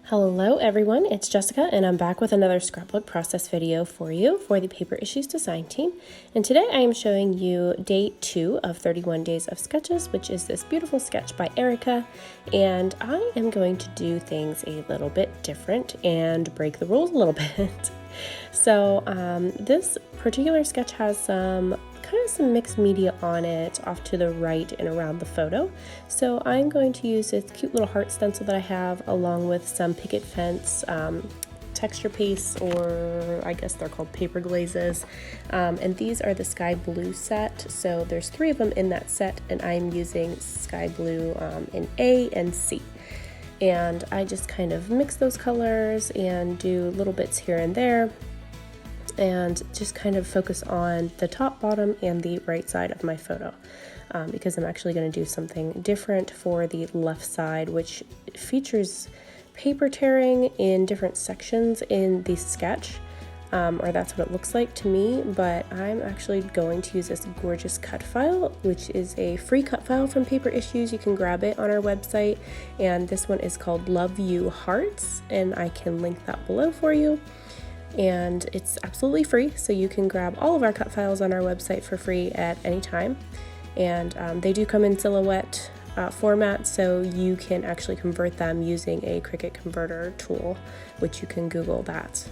Hello everyone, it's Jessica and I'm back with another scrapbook process video for you for the Paper Issues Design team. And today I am showing you day 2 of 31 Days of Sketches, which is this beautiful sketch by Erica. And I am going to do things a little bit different and break the rules a little bit. So this particular sketch has some mixed media on it off to the right and around the photo. So I'm going to use this cute little heart stencil that I have along with some Picket fence texture pastes, or I guess they're called paper glazes. And these are the sky blue set. So there's 3 of them in that set and I'm using sky blue in A and C. And I just kind of mix those colors and do little bits here and there, and just kind of focus on the top, bottom, and the right side of my photo because I'm actually going to do something different for the left side, which features paper tearing in different sections in the sketch, or that's what it looks like to me, but I'm actually going to use this gorgeous cut file, which is a free cut file from Paper Issues. You can grab it on our website, and this one is called Love You Hearts, and I can link that below for you. And it's absolutely free, so you can grab all of our cut files on our website for free at any time. And they do come in silhouette format, so you can actually convert them using a Cricut converter tool, which you can Google that.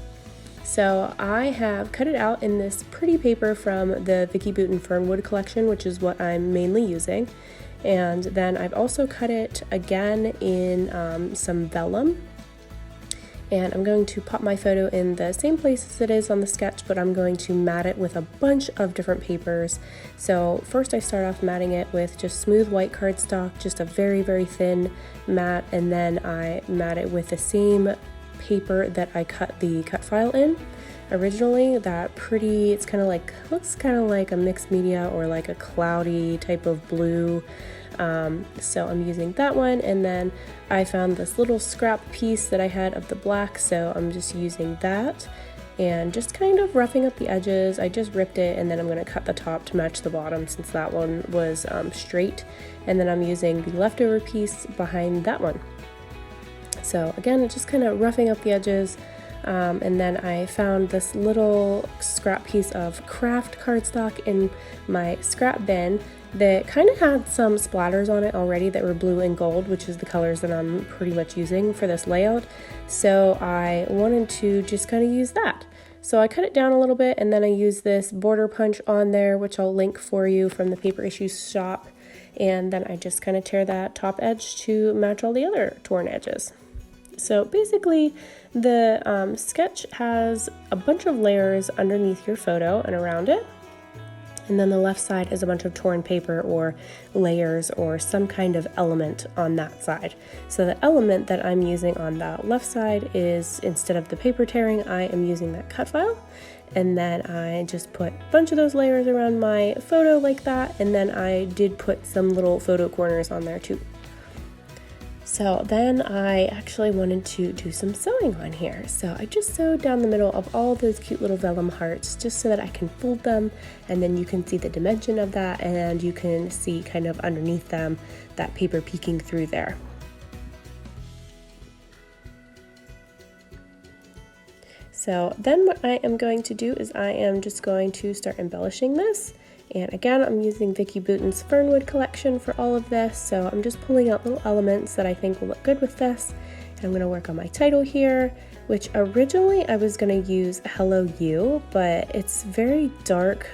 So I have cut it out in this pretty paper from the vickiboutinfernwood collection, which is what I'm mainly using. And then I've also cut it again in some vellum. And I'm going to pop my photo in the same place as it is on the sketch, but I'm going to mat it with a bunch of different papers. So first I start off matting it with just smooth white cardstock, just a very, very thin mat, and then I mat it with the same paper that I cut the cut file in originally. That pretty, it's kind of like, looks kind of like a mixed media or like a cloudy type of blue. So I'm using that one, and then I found this little scrap piece that I had of the black, so I'm just using that and just kind of roughing up the edges. I just ripped it, and then I'm going to cut the top to match the bottom since that one was straight, and then I'm using the leftover piece behind that one. So again, just kind of roughing up the edges. And then I found this little scrap piece of craft cardstock in my scrap bin that kind of had some splatters on it already that were blue and gold, which is the colors that I'm pretty much using for this layout. So I wanted to just kind of use that. So I cut it down a little bit, and then I use this border punch on there, which I'll link for you from the Paper Issues shop. And then I just kind of tear that top edge to match all the other torn edges. So basically, the sketch has a bunch of layers underneath your photo and around it. And then the left side is a bunch of torn paper or layers or some kind of element on that side. So the element that I'm using on the left side is, instead of the paper tearing, I am using that cut file. And then I just put a bunch of those layers around my photo like that. And then I did put some little photo corners on there too. So then I actually wanted to do some sewing on here. So I just sewed down the middle of all those cute little vellum hearts just so that I can fold them, and then you can see the dimension of that, and you can see kind of underneath them that paper peeking through there. So then what I am going to do is I am just going to start embellishing this. And again, I'm using Vicky Boutin's Fernwood collection for all of this, so I'm just pulling out little elements that I think will look good with this. And I'm going to work on my title here, which originally I was going to use Hello You, but it's very dark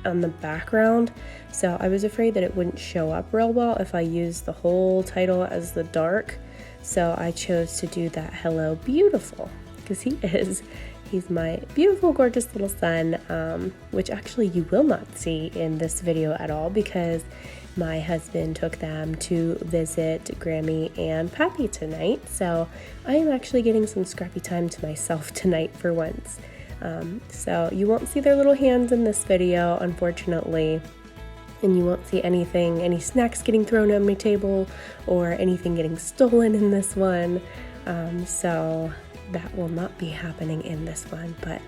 on the background, so I was afraid that it wouldn't show up real well if I used the whole title as the dark. So I chose to do that Hello Beautiful, because he is. He's my beautiful, gorgeous little son, which actually you will not see in this video at all because my husband took them to visit Grammy and Pappy tonight. So I am actually getting some scrappy time to myself tonight for once. So you won't see their little hands in this video, unfortunately. And you won't see anything, any snacks getting thrown on my table or anything getting stolen in this one. So that will not be happening in this one, but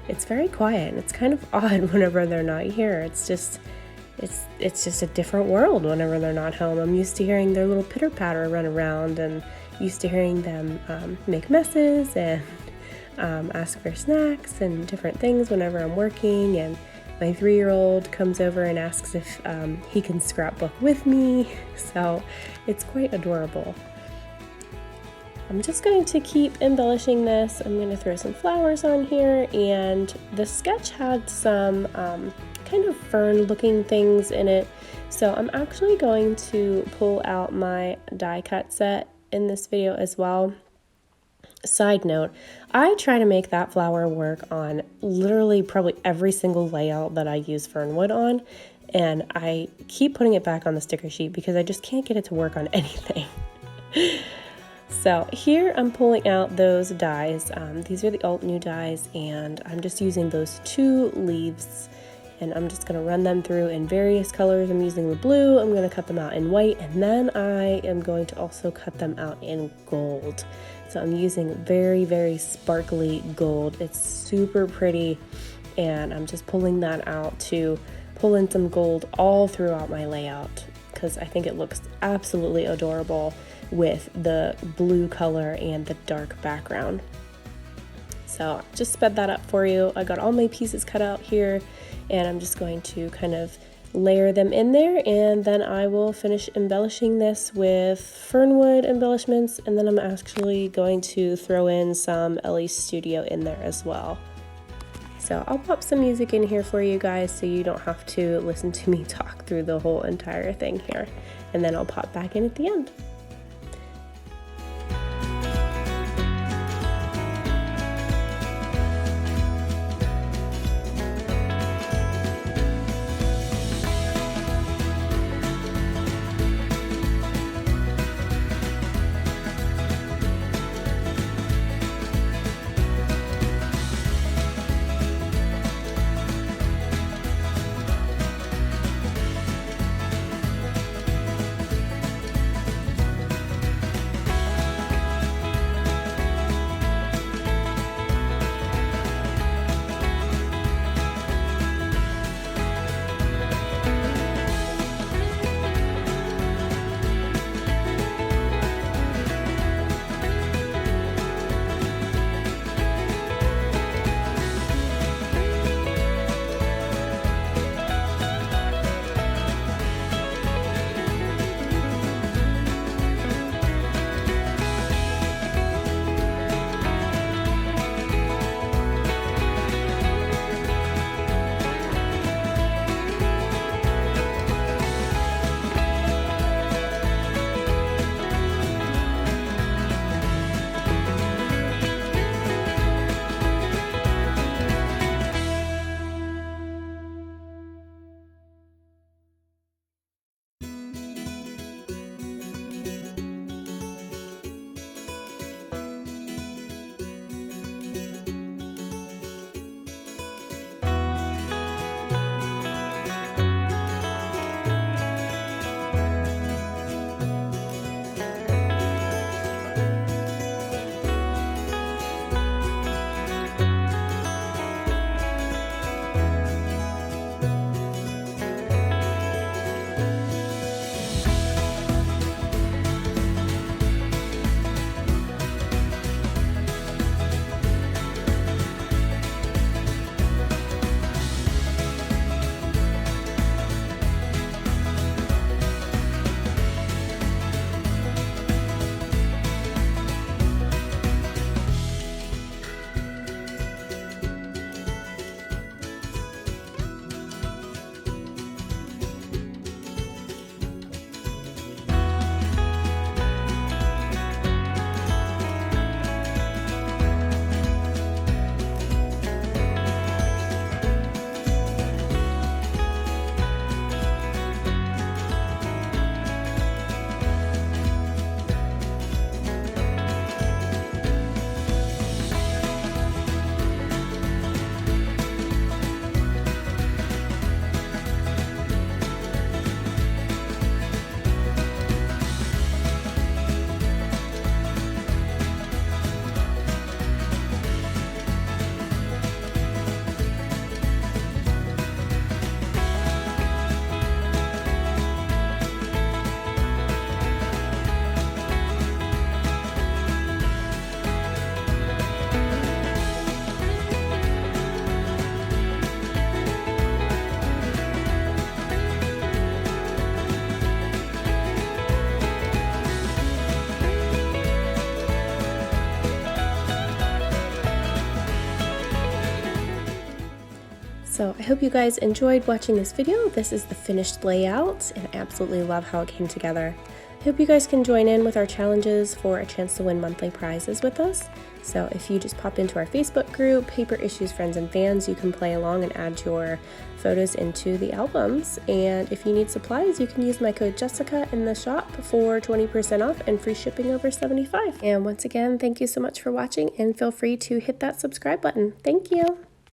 it's very quiet and it's kind of odd whenever they're not here. It's just a different world whenever they're not home. I'm used to hearing their little pitter patter run around and used to hearing them make messes and ask for snacks and different things whenever I'm working, and my 3-year-old comes over and asks if he can scrapbook with me, so it's quite adorable. I'm just going to keep embellishing this. I'm going to throw some flowers on here, and the sketch had some kind of fern looking things in it, so I'm actually going to pull out my die cut set in this video as well. Side note, I try to make that flower work on literally probably every single layout that I use fernwood on, and I keep putting it back on the sticker sheet because I just can't get it to work on anything. So here I'm pulling out those dies. These are the alt new dies, and I'm just using those 2 leaves, and I'm just going to run them through in various colors. I'm using the blue, I'm going to cut them out in white, and then I am going to also cut them out in gold. So I'm using very, very sparkly gold. It's super pretty, and I'm just pulling that out to pull in some gold all throughout my layout because I think it looks absolutely adorable with the blue color and the dark background. So just sped that up for you. I got all my pieces cut out here, and I'm just going to kind of layer them in there, and then I will finish embellishing this with fernwood embellishments, and then I'm actually going to throw in some Ellie Studio in there as well. So I'll pop some music in here for you guys so you don't have to listen to me talk through the whole entire thing here, and then I'll pop back in at the end. So I hope you guys enjoyed watching this video. This is the finished layout, and I absolutely love how it came together. I hope you guys can join in with our challenges for a chance to win monthly prizes with us. So if you just pop into our Facebook group, Paper Issues Friends and Fans, you can play along and add your photos into the albums. And if you need supplies, you can use my code Jessica in the shop for 20% off and free shipping over $75. And once again, thank you so much for watching, and feel free to hit that subscribe button. Thank you.